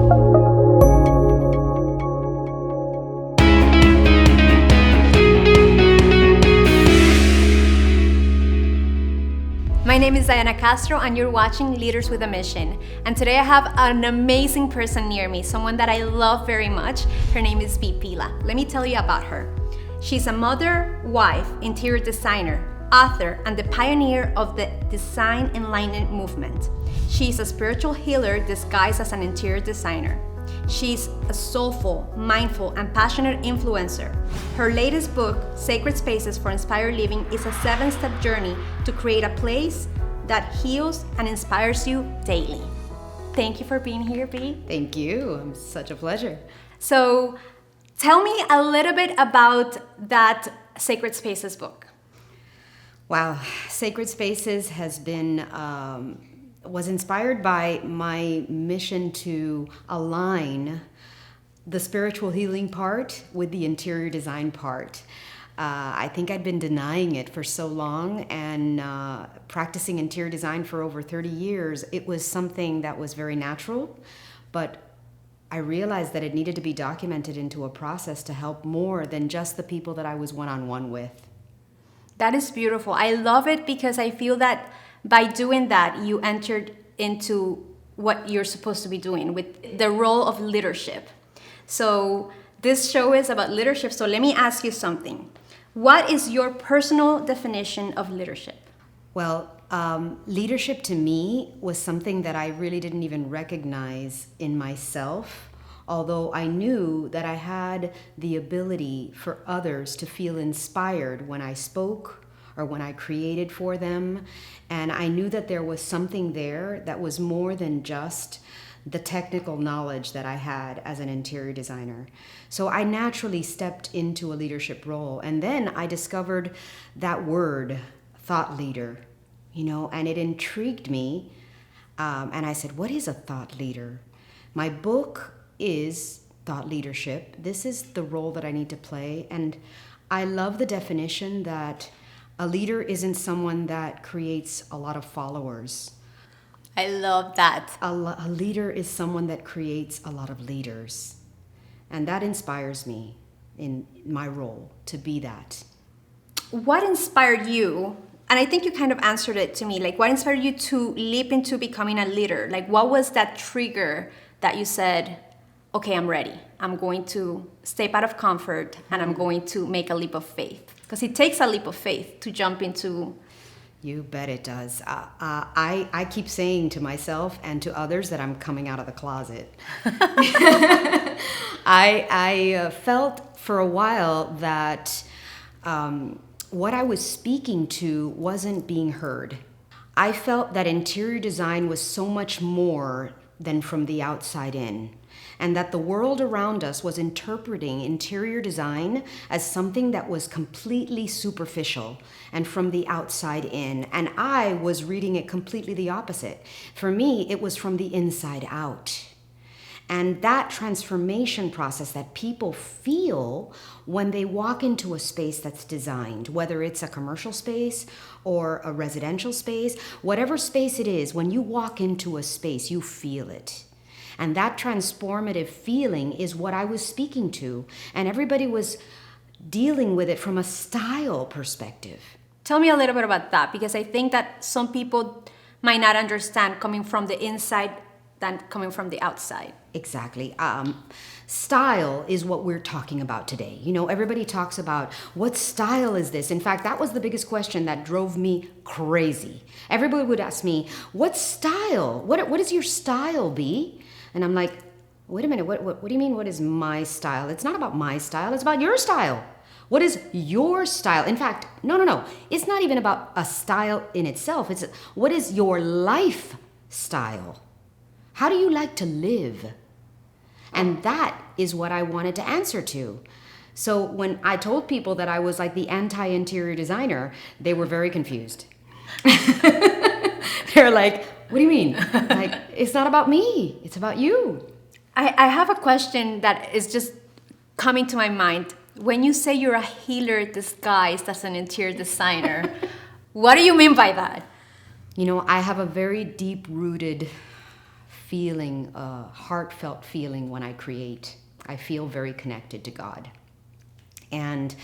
My name is Diana Castro and you're watching Leaders with a Mission. And today I have an amazing person near me, someone that I love very much. Her name is Bea Pila. Let me tell you about her. She's a mother, wife, interior designer, author, and the pioneer of the Design Enlightenment movement. She's a spiritual healer disguised as an interior designer. She's a soulful, mindful, and passionate influencer. Her latest book, Sacred Spaces for Inspired Living, is a 7-step journey to create a place that heals and inspires you daily. Thank you for being here, Bea. Thank you. It's such a pleasure. So, tell me a little bit about that Sacred Spaces book. Wow, Sacred Spaces was inspired by my mission to align the spiritual healing part with the interior design part. I think I'd been denying it for so long, and practicing interior design for over 30 years, it was something that was very natural, but I realized that it needed to be documented into a process to help more than just the people that I was one-on-one with. That is beautiful. I love it because I feel that by doing that, you entered into what you're supposed to be doing with the role of leadership. So this show is about leadership. So let me ask you something. What is your personal definition of leadership? Well, leadership to me was something that I really didn't even recognize in myself, although I knew that I had the ability for others to feel inspired when I spoke or when I created for them. And I knew that there was something there that was more than just the technical knowledge that I had as an interior designer. So I naturally stepped into a leadership role. And then I discovered that word, thought leader, and it intrigued me. And I said, what is a thought leader? My book is thought leadership. This is the role that I need to play. And I love the definition that a leader isn't someone that creates a lot of followers. I love that. A leader is someone that creates a lot of leaders. And that inspires me in my role to be that. What inspired you? And I think you kind of answered it to me. Like, what inspired you to leap into becoming a leader? Like, what was that trigger that you said, okay, I'm ready. I'm going to step out of comfort and I'm going to make a leap of faith? Because it takes a leap of faith to jump into. You bet it does. I keep saying to myself and to others that I'm coming out of the closet. I felt for a while that what I was speaking to wasn't being heard. I felt that interior design was so much more than from the outside in, and that the world around us was interpreting interior design as something that was completely superficial and from the outside in, and I was reading it completely the opposite. For me, it was from the inside out. And that transformation process that people feel when they walk into a space that's designed, whether it's a commercial space or a residential space, whatever space it is, when you walk into a space, you feel it. And that transformative feeling is what I was speaking to. And everybody was dealing with it from a style perspective. Tell me a little bit about that, because I think that some people might not understand coming from the inside than coming from the outside. Exactly. Style is what we're talking about today. Everybody talks about what style is this? In fact, that was the biggest question that drove me crazy. Everybody would ask me, what style? What is your style, Bea? And I'm like, wait a minute, what do you mean, what is my style? It's not about my style, it's about your style. What is your style? In fact, no. It's not even about a style in itself. It's what is your lifestyle? How do you like to live? And that is what I wanted to answer to. So when I told people that I was like the anti-interior designer, they were very confused. They're like, what do you mean? Like, it's not about me, it's about you. I have a question that is just coming to my mind. When you say you're a healer disguised as an interior designer, what do you mean by that? I have a very deep-rooted feeling, a heartfelt feeling when I create. I feel very connected to God. And,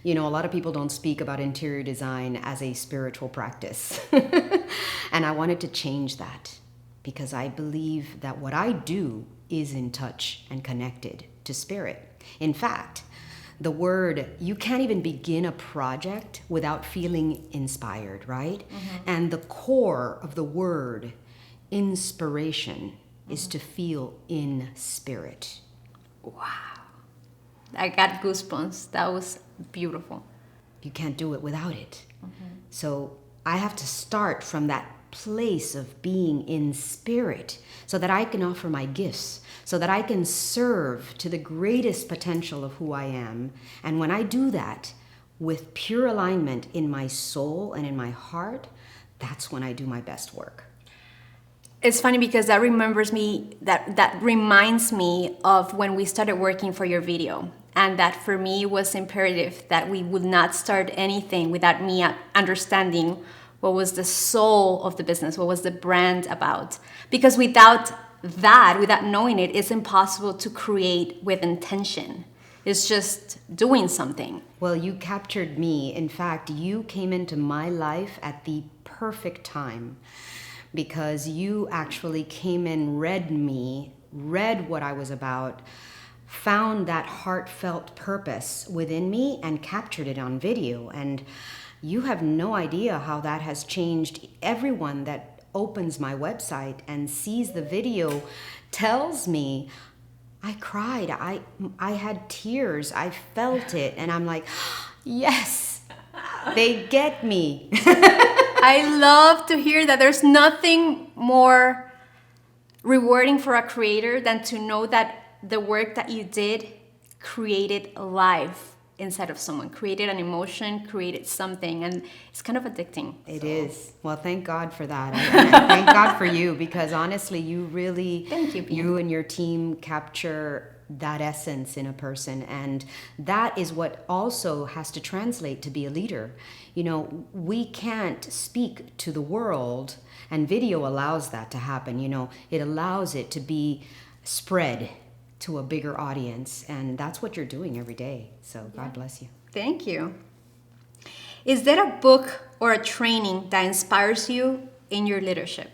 you know, a lot of people don't speak about interior design as a spiritual practice. And I wanted to change that because I believe that what I do is in touch and connected to spirit. In fact, the word, you can't even begin a project without feeling inspired, right? Mm-hmm. And the core of the word, inspiration, is to feel in spirit. Wow. I got goosebumps. That was beautiful. You can't do it without it. So I have to start from that place of being in spirit so that I can offer my gifts, so that I can serve to the greatest potential of who I am. And when I do that with pure alignment in my soul and in my heart, that's when I do my best work. It's funny because that reminds me of when we started working for your video. And that for me was imperative that we would not start anything without me understanding what was the soul of the business, what was the brand about. Because without that, without knowing it, it's impossible to create with intention. It's just doing something. Well, you captured me. In fact, you came into my life at the perfect time because you actually came in, read what I was about, found that heartfelt purpose within me and captured it on video. And you have no idea how that has changed. Everyone that opens my website and sees the video tells me, I cried, I had tears, I felt it. And I'm like, yes, they get me. I love to hear that. There's nothing more rewarding for a creator than to know that the work that you did created a life inside of someone, created an emotion, created something, and it's kind of addicting. It is. Well, thank God for that. And thank God for you, because honestly, you really, thank you, you and your team capture that essence in a person, and that is what also has to translate to be a leader. You know, we can't speak to the world, and video allows that to happen. You know, it allows it to be spread to a bigger audience, and that's what you're doing every day. So God bless you. Thank you. Is there a book or a training that inspires you in your leadership?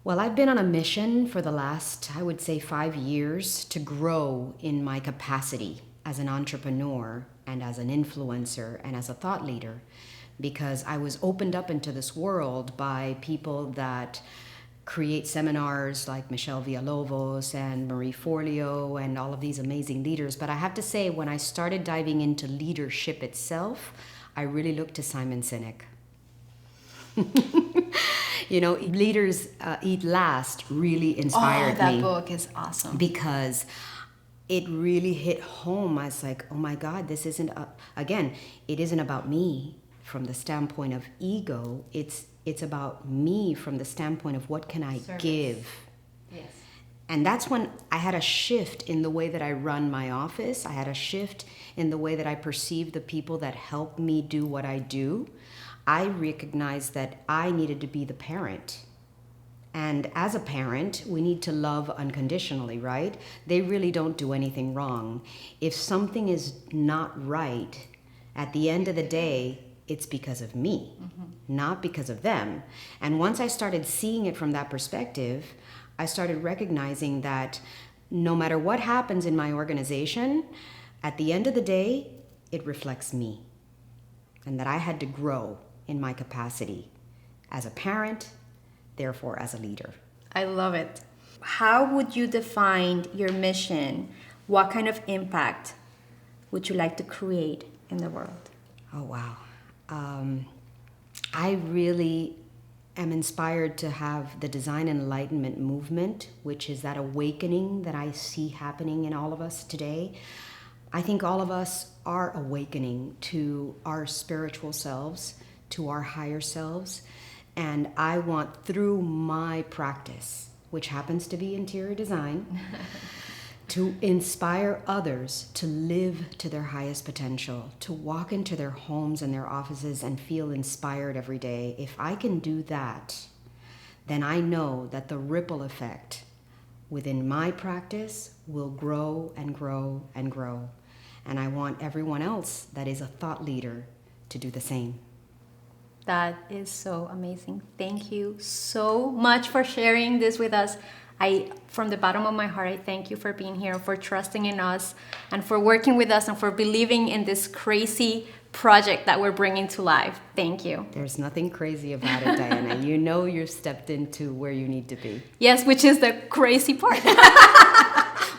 Well, I've been on a mission for the last, I would say, 5 years to grow in my capacity as an entrepreneur and as an influencer and as a thought leader, because I was opened up into this world by people that create seminars like Michelle Villalobos and Marie Forleo and all of these amazing leaders. But I have to say, when I started diving into leadership itself, I really looked to Simon Sinek. You know, Leaders Eat Last really inspired me. That book is awesome. Because it really hit home. I was like, oh my God, this isn't, again, it isn't about me from the standpoint of ego. It's about me from the standpoint of what can I give. Yes. And that's when I had a shift in the way that I run my office. I had a shift in the way that I perceive the people that help me do what I do. I recognized that I needed to be the parent. And as a parent, we need to love unconditionally, right? They really don't do anything wrong. If something is not right, at the end of the day, it's because of me, not because of them. And once I started seeing it from that perspective, I started recognizing that no matter what happens in my organization, at the end of the day, it reflects me. And that I had to grow in my capacity as a parent, therefore as a leader. I love it. How would you define your mission? What kind of impact would you like to create in the world? Oh, wow. I really am inspired to have the Design Enlightenment movement, which is that awakening that I see happening in all of us today. I think all of us are awakening to our spiritual selves, to our higher selves. And I want, through my practice, which happens to be interior design, to inspire others to live to their highest potential, to walk into their homes and their offices and feel inspired every day. If I can do that, then I know that the ripple effect within my practice will grow and grow and grow. And I want everyone else that is a thought leader to do the same. That is so amazing. Thank you so much for sharing this with us. From the bottom of my heart, I thank you for being here, for trusting in us, and for working with us, and for believing in this crazy project that we're bringing to life. Thank you. There's nothing crazy about it, Diana. You know you've stepped into where you need to be. Yes, which is the crazy part.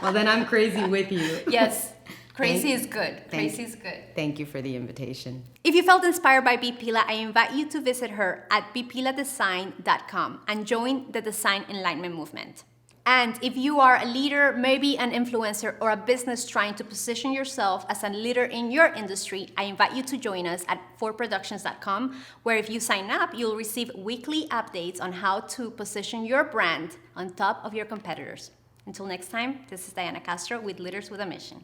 Well, then I'm crazy with you. Yes. Crazy is good. Crazy is good. Thank you for the invitation. If you felt inspired by Bea Pila, I invite you to visit her at bepiladesign.com and join the Design Enlightenment movement. And if you are a leader, maybe an influencer, or a business trying to position yourself as a leader in your industry, I invite you to join us at forproductions.com, where if you sign up, you'll receive weekly updates on how to position your brand on top of your competitors. Until next time, this is Diana Castro with Leaders with a Mission.